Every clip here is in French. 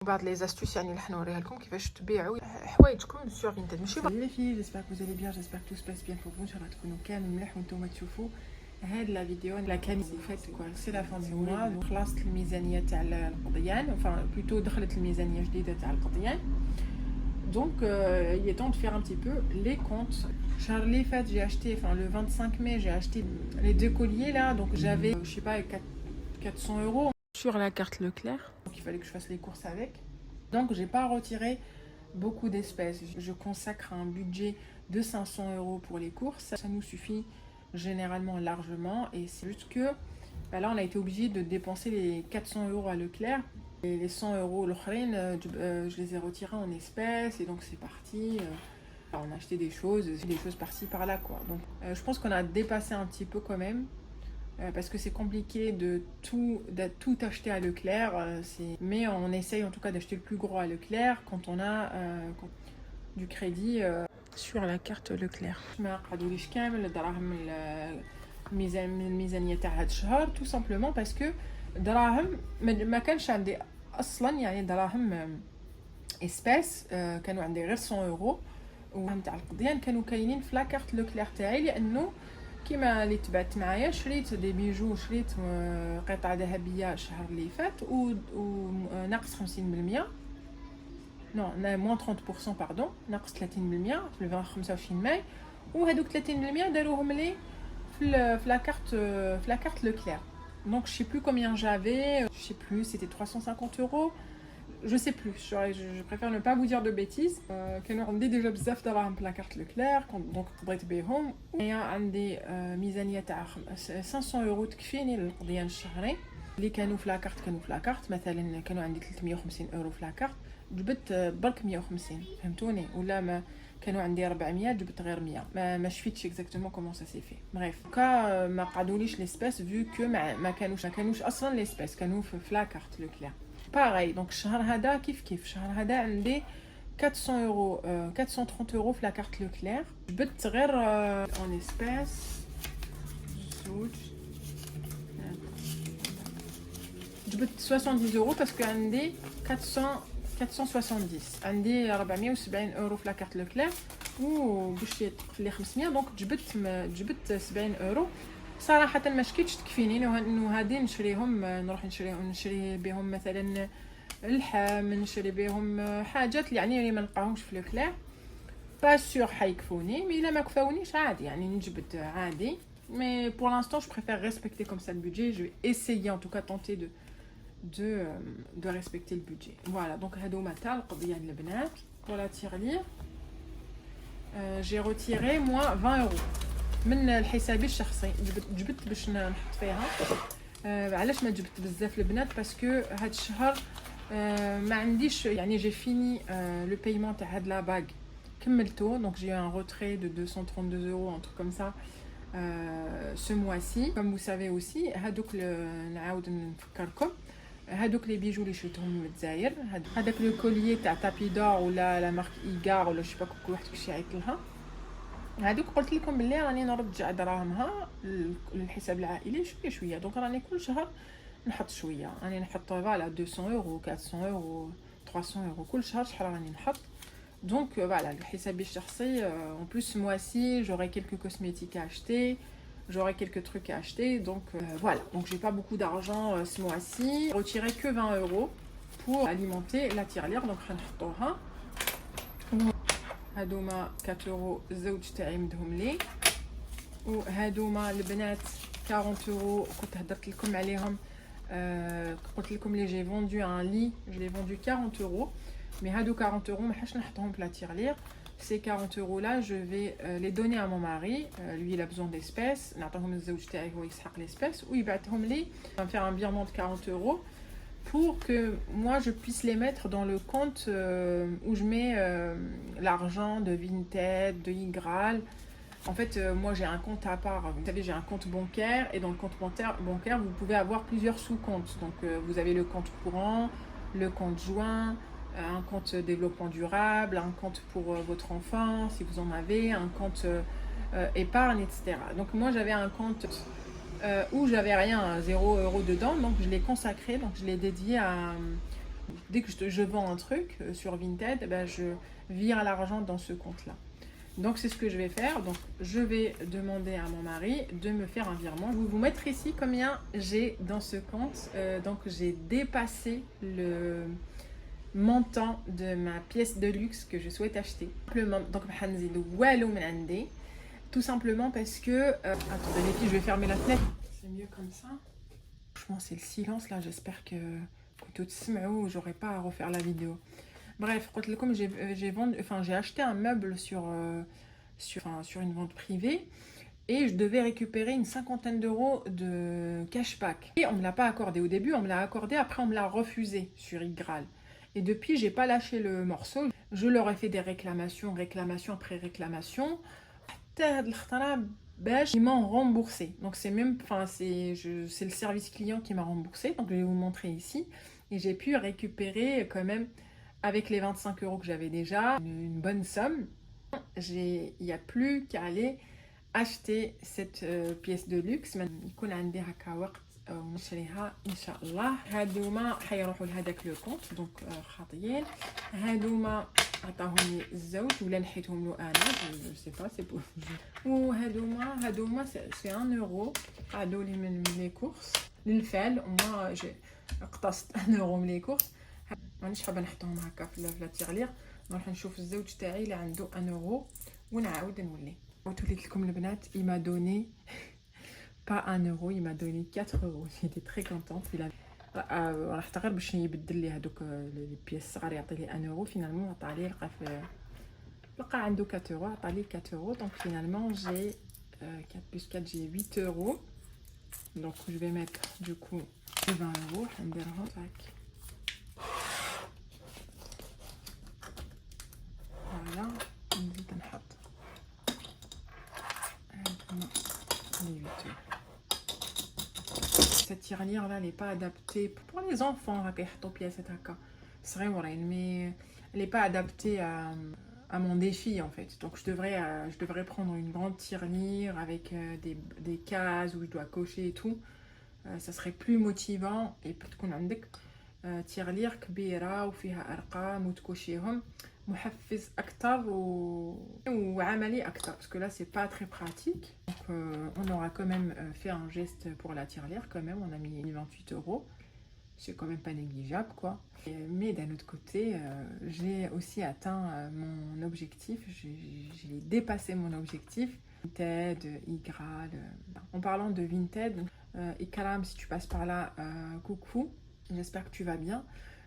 بعض les astuces يعني اللي حنوريها لكم كيفاش تبيعوا حوايجكم سور فينتاج ماشي les filles, j'espère que vous allez bien, j'espère que tout se passe bien pour vous. Je تكونوا كامل مليح وانتم تشوفوا هاد لا فيديو لا كان فات كوا سي لا فان دو موا خلصت الميزانيه تاع القضيان enfin plutôt دخلت الميزانيه جديده تاع القضيان. Donc il est temps de faire un petit peu les comptes. Charlie fait j'ai acheté le 25 mai j'ai acheté les deux colliers là, donc j'avais je sais pas 400 euros sur la carte Leclerc. Donc il fallait que je fasse les courses avec. Donc j'ai pas retiré beaucoup d'espèces. Je consacre un budget de 500 euros pour les courses. Ça nous suffit généralement largement. Et c'est juste que là on a été obligé de dépenser les 400 euros à Leclerc. Et les 100 euros je les ai retirés en espèces. Et donc c'est parti. On a acheté des choses par-ci par-là quoi. Donc je pense qu'on a dépassé un petit peu quand même. Parce que c'est compliqué de tout acheter à Leclerc, mais on essaye en tout cas d'acheter le plus gros à Leclerc quand on a du crédit sur la carte Leclerc. ما قعدوليش كامل الدراهم الميزانيه تاع هذا الشهر tout simplement parce que دراهم ما كانش عندي اصلا يعني دراهم اسباس كانوا عندي غير 100 اورو وتاع القضيان كانوا كاينين في لا كارت لوكلير تاعي لانه كيما اللي تبعت معايا شريت دي بيجو شريت قطعه ذهبيه الشهر اللي فات وناقص 50% نو موان 30% باردون ناقص 30% في 25 ماي وهذوك 30% داروهم لي في لا كارت لوكلير. Donc je sais plus combien j'avais, je sais plus, c'était 350 euros. Je sais plus, je préfère ne pas vous dire de bêtises. كانوا عندي déjà بزاف دراهم في لا كارت لوكلير دونك بغيت بيهم. عندي ميزانيه تاع 500 اورو تكفيني للقضيان الشهري اللي كانوا في لا كارت مثلا كانوا عندي 350 اورو في لا كارت جبت برك 150 فهمتوني ولا ما كانوا عندي 400 جبت غير 100 ما شفتش اكزاكتومون كومون سا سي في. بريف كا ما قعدوليش ليسباس فيو كو ما كانوش اصلا ليسباس كانوا في لا كارت لوكلير. باغي دونك الشهر هذا كيف الشهر هذا عندي 400 euros 430 euros في لا كارت لوكلير جبت غير اون اسباس زوج جبت 70 euros باسكو عندي 470 عندي 470 اورو في لا كارت لوكلير وباش يدخل لي 500 دونك جبت 70 اورو صراحه ما شكيتش تكفيني انه هادي نشريهم نروح نشري بهم مثلا اللحم نشري بهم حاجات يعني ما نلقاهمش في لوكلير با سور حيكفوني مي الا ما كفاونيش عادي يعني نجبد عادي مي pour l'instant je préfère respecter comme ça le budget. Je vais essayer en tout cas tenter de respecter le budget. Voilà donc هادوما تاع القضيان البنات pour la tirelire. J'ai retiré moi 20 euros من الحسابي الشخصي جبت باش نحط فيها. علاش ما جبت بزاف البنات باسكو هاد الشهر ما عنديش يعني جي فيني لو بايمون تاع هاد لا باغ كملته دونك جي ان روتري دو 232 euros un truc comme ça ce mois-ci. Comme vous savez aussi هادوك نعاود نفكركم هادوك لي بيجو اللي شريتهم من الجزائر هذاك لو كوليي تاع تابيدور ولا لا مارك ايغار ولا شي با كل واحد كلشي عيط لها هادوك قلت لكم بلي راني نرجع دراهمها للحساب العائلي شويه شويه دونك راني كل شهر نحط شويه راني نحط فوالا 200 euros 400 euros 300 euros كل شهر شحال راني نحط. Donc voilà الحسابي الشخصي en plus ce mois-ci j'aurai quelques cosmétiques à acheter, j'aurai quelques trucs à acheter donc voilà donc j'ai pas beaucoup d'argent ce mois-ci. Retirer que 20 euros pour alimenter la tirelire donc غنحطوها. هادوما 4 euros الزوج تاعي مدهم لي وهادوما البنات 40 euros كنت هضرت لكم عليهم قلت لكم لي جي فوندو ان لي je l'ai vendu 40 euros mais هادو 40 euros ما حاش نحطهم في لا tirelire. Ces 40 euros là je vais les donner à mon mari, lui il a besoin d'espèces نعطيهم للزوج تاعي هو يسحق l'espèce ويبعثهم لي. On va faire un virement de 40 euros pour que moi je puisse les mettre dans le compte où je mets l'argent de Vinted, de Igral. En fait moi j'ai un compte à part, vous savez j'ai un compte bancaire et dans le compte bancaire vous pouvez avoir plusieurs sous-comptes. Donc vous avez le compte courant, le compte joint, un compte développement durable, un compte pour votre enfant si vous en avez, un compte épargne, etc. Donc moi j'avais un compte où j'avais rien, 0 euros dedans, donc je l'ai consacré, donc je l'ai dédié Dès que je vends un truc sur Vinted, ben, je vire l'argent dans ce compte-là. Donc c'est ce que je vais faire. Donc je vais demander à mon mari de me faire un virement. Je vais vous mettre ici combien j'ai dans ce compte. Donc j'ai dépassé le montant de ma pièce de luxe que je souhaite acheter. Donc tout simplement parce que... attendez les filles, je vais fermer la fenêtre. C'est mieux comme ça. Franchement c'est le silence là. J'espère que j'aurai pas à refaire la vidéo. Bref, comme j'ai acheté un meuble sur une vente privée et je devais récupérer une 50aine d'euros de cashback. Et on ne me l'a pas accordé au début, on me l'a accordé, après on me l'a refusé sur Igral. Et depuis, j'ai pas lâché le morceau. Je leur ai fait des réclamations après réclamation. Ils m'ont remboursé. Donc c'est le service client qui m'a remboursé. Donc je vais vous montrer ici. Et j'ai pu récupérer quand même, avec les 25 euros que j'avais déjà, une bonne somme. Il n'y a plus qu'à aller acheter cette pièce de luxe. يكون عندي هكا وقت ونشريها ان شاء الله. هادوما حيروحوا لهذاك لو كونت دونك خاطيين. هادوما عطاهم الزوج ولا نحيتهم له انا جو سي با سي بو. وهادوما سي 1 euro عادوا لي من لي كورس للفال. وما اقتصت 1 euro من لي كورس. مانيش حابه نحطهم هكا في لا تيغلير. نروح نشوف الزوج تاعي اللي عنده 1 euro ونعاود نولي. وتوليت لكم البنات il m'a donné pas 1 euro, il m'a donné 4 euros. J'étais très contente. Il a راح غير باش يبدل لي هذوك لي بيس الصغار يعطي لي 1 euro. Finalement عطا لي لقى عنده 4 euros, عطا لي 4 euros. Donc finalement j'ai 4 plus 4 j'ai 8 euros. Donc je vais mettre du coup 20 euros. نديرهم هاك. Voilà, نزيد نحط les 8 euros. Cette tirelire là, elle n'est pas adaptée pour les enfants. C'est vrai, mais elle n'est pas adaptée à mon défi en fait. Donc je devrais prendre une grande tirelire avec des cases où je dois cocher et tout. Ça serait plus motivant. Et peut-être qu'on a une tirelire كبيرة وفيها أرقام وتكوشيهم محفز أكتر وعملي أكتر. Parce que là c'est pas très pratique. Donc on aura quand même fait un geste pour la tirelire quand même. On a mis 28 euros. C'est quand même pas négligeable quoi. Mais d'un autre côté, j'ai aussi atteint mon objectif. J'ai dépassé mon objectif. Vinted, Igral. En parlant de Vinted, Ikram, si tu passes par là, coucou. J'espère que tu vas bien.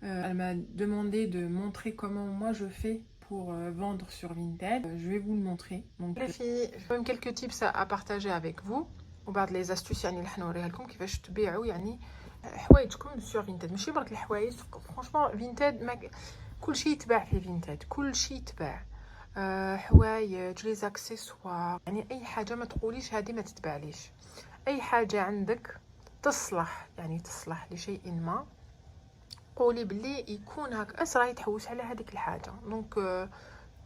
Elle m'a demandé de montrer comment moi je fais pour vendre sur Vinted. Je vais vous le montrer. Donc les filles, j'ai même quelques tips à partager avec vous. وبعض les astuces يعني اللي حنوريها لكم كيفاش تبيعوا يعني حوايجكم sur Vinted. ماشي برك الحوايج. Franchement Vinted كل شيء يتباع في Vinted. كل شيء يتباع. حوايج لي زاكسيسوار يعني اي حاجه ما تقوليش هذه ما تتباعليش. اي حاجه عندك تصلح لشيء ما قولي بلي يكون هاك اسرع يتحوس على هذيك الحاجه. دونك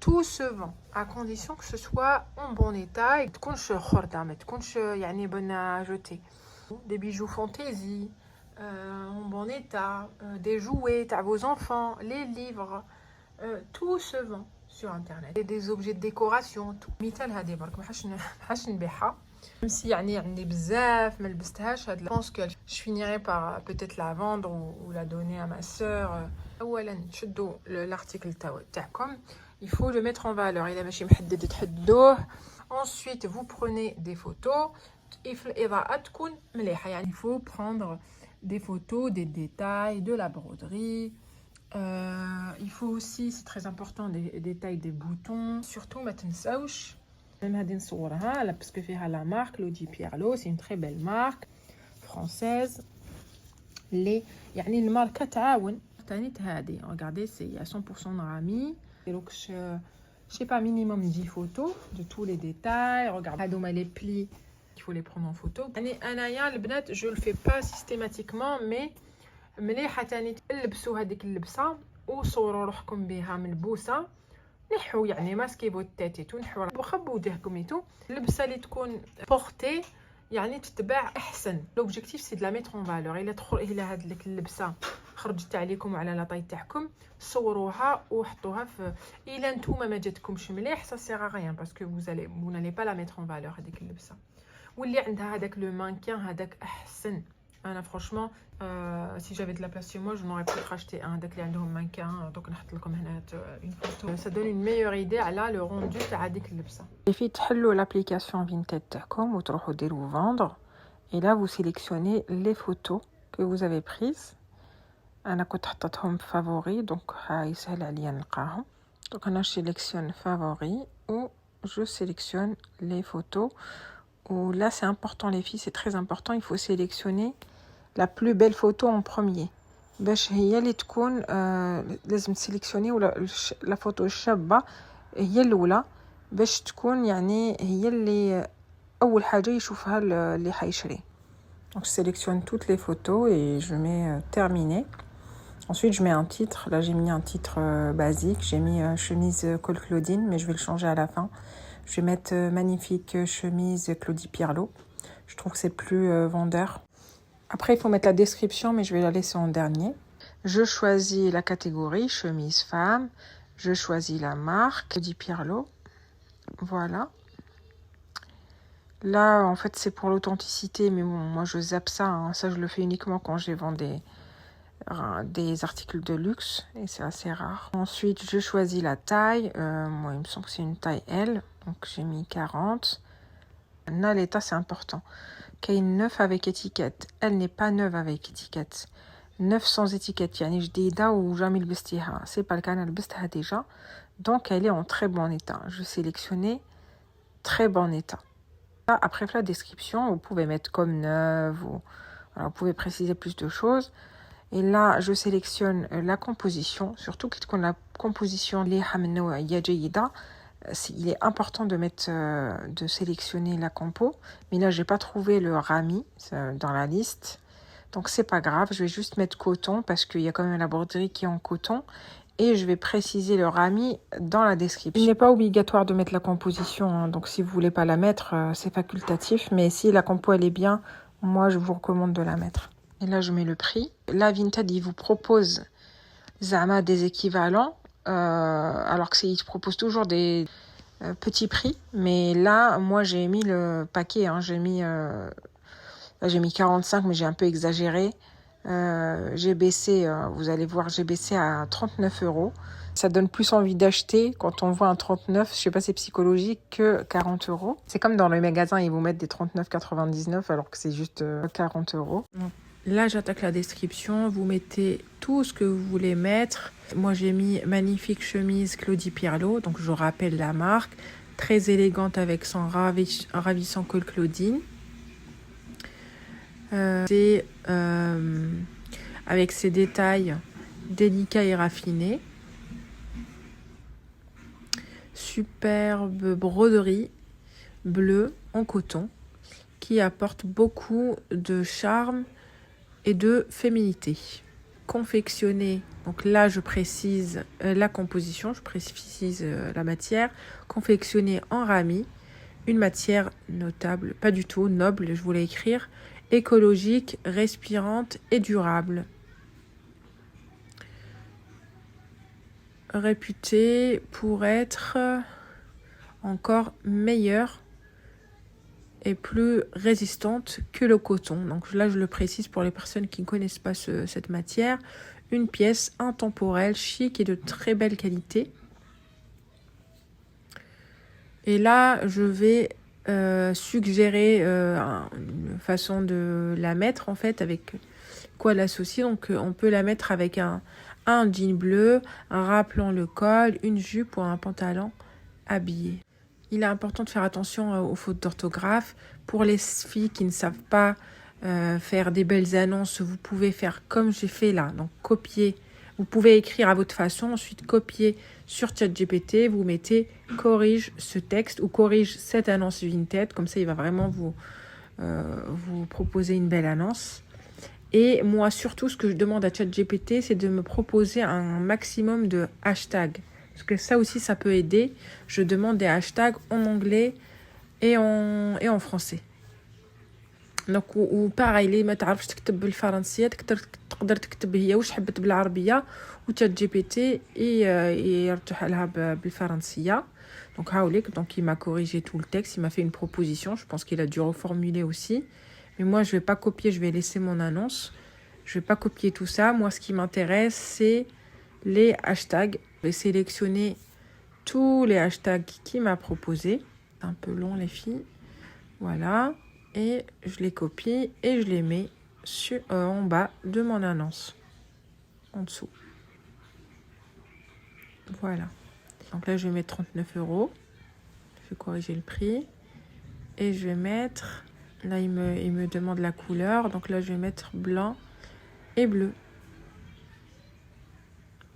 tout se vend à condition que ce soit en bon état et تكونش خردة ما تكونش يعني bonne à jeter. Des bijoux fantaisie en bon état, des jouets à vos enfants, les livres, tout se vend sur internet. Et des objets de décoration tout. مثال هذه برك ما حاش نبيعها. Même si يعني عندي بزاف ما لبستهاش هاد. Je pense que je finirai par peut-être la vendre ou la donner à ma sœur. اولا شدوا l'article تاعكم. Il faut le mettre en valeur. إلا ماشي محدد تحدوه. Ensuite vous prenez des photos. الإضاءة تكون مليحة يعني. Il faut prendre des photos, des détails, de la broderie. Il faut aussi, c'est très important, des détails des boutons. Surtout ما تنساوش. Même هذه نصورها là parce que فيها la marque Lodi Pierlo, c'est une très belle marque française. Les يعني الماركة تعاون ثاني هذه. Regardez, c'est à 100% Narami. Donc je sais pas, minimum 10 photos de tous les détails. Regardez هذوما les plis, il faut les prendre en photo. يعني انايا البنات je le fais pas systématiquement mais مليحه ثاني تلبسوا هذيك اللبسه وصوروا روحكم بها ملبوسه. نحو يعني ماسكيبو التاتيتو نحو وخبوا وجهكم ايتو. اللبسه اللي تكون بورتي يعني تتباع احسن. لوبجيكتيف سي دو لا ميتر اون فالور. الا تدخل الى هاد اللبسه خرجت عليكم وعلى لاطاي تاعكم صوروها وحطوها في الا نتوما ما جاتكمش مليح سا سيغ غيان باسكو vous n'allez pas la mettre en valeur هذيك اللبسه. واللي عندها هذاك لو مانكين هذاك احسن. انا فرانشمون si j'avais de la place chez moi je n'aurais pas racheté un هذاك اللي عندهم مانكين. دونك نحط لكم هنا une photo ça donne une meilleure idée على le rendu تاع هذيك اللبسه. يفي تحلوا l'application Vinted تاعكم وتروحوا ديروا vendre et là vous sélectionnez les photos que vous avez prises. انا كنت حطيتهم فافوري دونك يسهل عليا نلقاهم. دونك انا sélectionne favori ou je sélectionne les photos. Ou là c'est important les filles, c'est très important, il faut sélectionner la plus belle photo en premier. باش هي اللي تكون لازم تسيليكسيوني ولا la photo الشابه هي الاولى باش تكون يعني هي اللي اول حاجه يشوفها اللي حيشري. Donc je sélectionne toutes les photos et je mets terminé. Ensuite je mets un titre. Là j'ai mis un titre basique, j'ai mis chemise col Claudine mais je vais le changer à la fin. Je vais mettre magnifique chemise Claudie Pierlot. Je trouve que c'est plus vendeur. Après, il faut mettre la description, mais je vais la laisser en dernier. Je choisis la catégorie chemise femme. Je choisis la marque Claudie Pierlot. Voilà. Là, en fait, c'est pour l'authenticité, mais bon, moi je zappe ça. Hein. Ça, je le fais uniquement quand je vends des articles de luxe et c'est assez rare. Ensuite, je choisis la taille. Moi, il me semble que c'est une taille L. Donc j'ai mis 40. Là, l'état c'est important. Qu'il 9 avec étiquette. Elle n'est pas neuve avec étiquette. 9 sans étiquette. Yani جديدة ou jamais لبستيها. C'est pas le cas, elle لبستها déjà. Donc elle est en très bon état. Je sélectionnais très bon état. Là, après la description, vous pouvez mettre comme neuve ou voilà, vous pouvez préciser plus de choses. Et là, je sélectionne la composition, surtout quand la composition li hamna جيدة. Il est important de mettre, de sélectionner la compo, mais là j'ai pas trouvé le rami dans la liste, donc c'est pas grave. Je vais juste mettre coton parce qu'il y a quand même la broderie qui est en coton et je vais préciser le rami dans la description. Il n'est pas obligatoire de mettre la composition, hein, donc si vous voulez pas la mettre, c'est facultatif, mais si la compo elle est bien, moi je vous recommande de la mettre. Et là je mets le prix. Là Vinted il vous propose Zama des équivalents. Alors que il propose toujours des petits prix, mais là moi j'ai mis le paquet, hein, j'ai mis 45 mais j'ai un peu exagéré. J'ai baissé, vous allez voir, j'ai baissé à 39 €. Ça donne plus envie d'acheter quand on voit un 39, je sais pas, c'est psychologique, que 40 €. C'est comme dans le magasin, ils vous mettent des 39,99 alors que c'est juste 40 €. Là, j'attaque la description. Vous mettez tout ce que vous voulez mettre. Moi, j'ai mis magnifique chemise Claudie Pierlot. Donc, je rappelle la marque. Très élégante avec son ravissant col Claudine. C'est avec ses détails délicats et raffinés. Superbe broderie bleue en coton qui apporte beaucoup de charme et de féminité. Confectionné, donc là je précise la composition, je précise la matière. Confectionné en rami, une matière notable, pas du tout noble, je voulais écrire, écologique, respirante et durable. Réputée pour être encore meilleure est plus résistante que le coton. Donc là, je le précise pour les personnes qui ne connaissent pas cette matière. Une pièce intemporelle, chic et de très belle qualité. Et là, je vais suggérer une façon de la mettre, en fait, avec quoi l'associer. Donc, on peut la mettre avec un jean bleu, un rappelant le col, une jupe ou un pantalon habillé. Il est important de faire attention aux fautes d'orthographe. Pour les filles qui ne savent pas faire des belles annonces, vous pouvez faire comme j'ai fait là. Donc, copier. Vous pouvez écrire à votre façon, ensuite copier sur ChatGPT. Vous mettez « corrige ce texte » ou « corrige cette annonce Vinted ». Comme ça, il va vraiment vous proposer une belle annonce. Et moi, surtout, ce que je demande à ChatGPT, c'est de me proposer un maximum de hashtags. Parce que ça aussi, ça peut aider. Je demande des hashtags en anglais et en français. دونك وباغي لي ما تعرفش تكتب بالفرنسيه تقدر تكتب هي واش حبت بالعربيه وتشات جي بي تي يرجح لها بالفرنسيه. Donc haolik, donc il m'a corrigé tout le texte, il m'a fait une proposition, je pense qu'il a dû reformuler aussi. Mais moi je vais pas copier, je vais laisser mon annonce. Je vais pas copier tout ça. Moi ce qui m'intéresse c'est les hashtags. Je vais sélectionner tous les hashtags qu'il m'a proposé. C'est un peu long les filles. Voilà. Et je les copie et je les mets en bas de mon annonce. En dessous. Voilà. Donc là, je vais mettre 39 €. Je vais corriger le prix. Et je vais mettre... Là, il me demande la couleur. Donc là, je vais mettre blanc et bleu.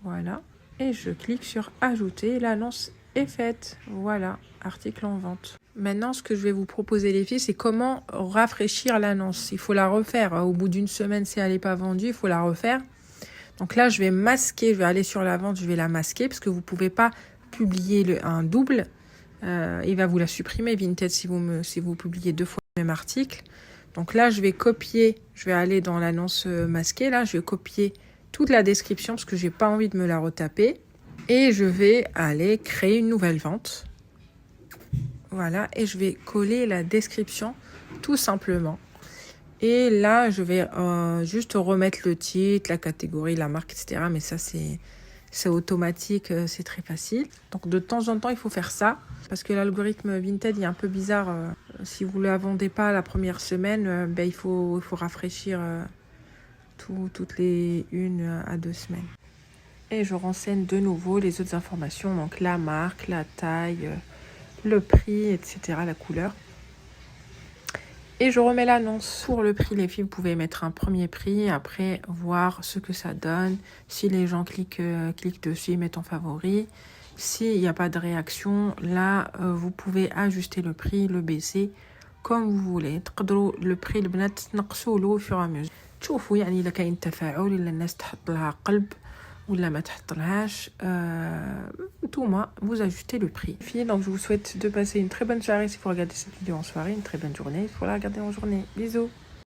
Voilà. Et je clique sur ajouter. L'annonce est faite. Voilà. Article en vente. Maintenant, ce que je vais vous proposer, les filles, c'est comment rafraîchir l'annonce. Il faut la refaire. Au bout d'une semaine, si elle n'est pas vendue, il faut la refaire. Donc là, je vais masquer. Je vais aller sur la vente. Je vais la masquer parce que vous ne pouvez pas publier un double. Il va vous la supprimer, Vinted, si vous publiez 2 fois le même article. Donc là, je vais copier. Je vais aller dans l'annonce masquée. Là, je vais copier toute la description parce que je n'ai pas envie de me la retaper. Et je vais aller créer une nouvelle vente. Voilà, et je vais coller la description tout simplement. Et là, je vais juste remettre le titre, la catégorie, la marque, etc. Mais ça, c'est automatique, c'est très facile. Donc, de temps en temps, il faut faire ça. Parce que l'algorithme Vinted est un peu bizarre. Si vous ne la vendez pas la première semaine, ben, il faut rafraîchir toutes les 1 à 2 semaines. Et je renseigne de nouveau les autres informations. Donc, la marque, la taille... le prix, etc., la couleur. Et je remets l'annonce sur le prix. Les filles, vous pouvez mettre un premier prix, après voir ce que ça donne. Si les gens cliquent dessus, ils mettent en favori. S'il n'y a pas de réaction, là, vous pouvez ajuster le prix, le baisser, comme vous voulez. Le prix, le بنات تنقصوا له au fur et à mesure. تشوفوا يعني إذا كاين تفاعل إلا الناس تحط لها قلب ولا ما تحطلهاش نتوما vous ajustez le prix. Filles, donc je vous souhaite de passer une très bonne soirée si vous regardez cette vidéo en soirée, une très bonne journée si vous la regardez en journée. Bisous.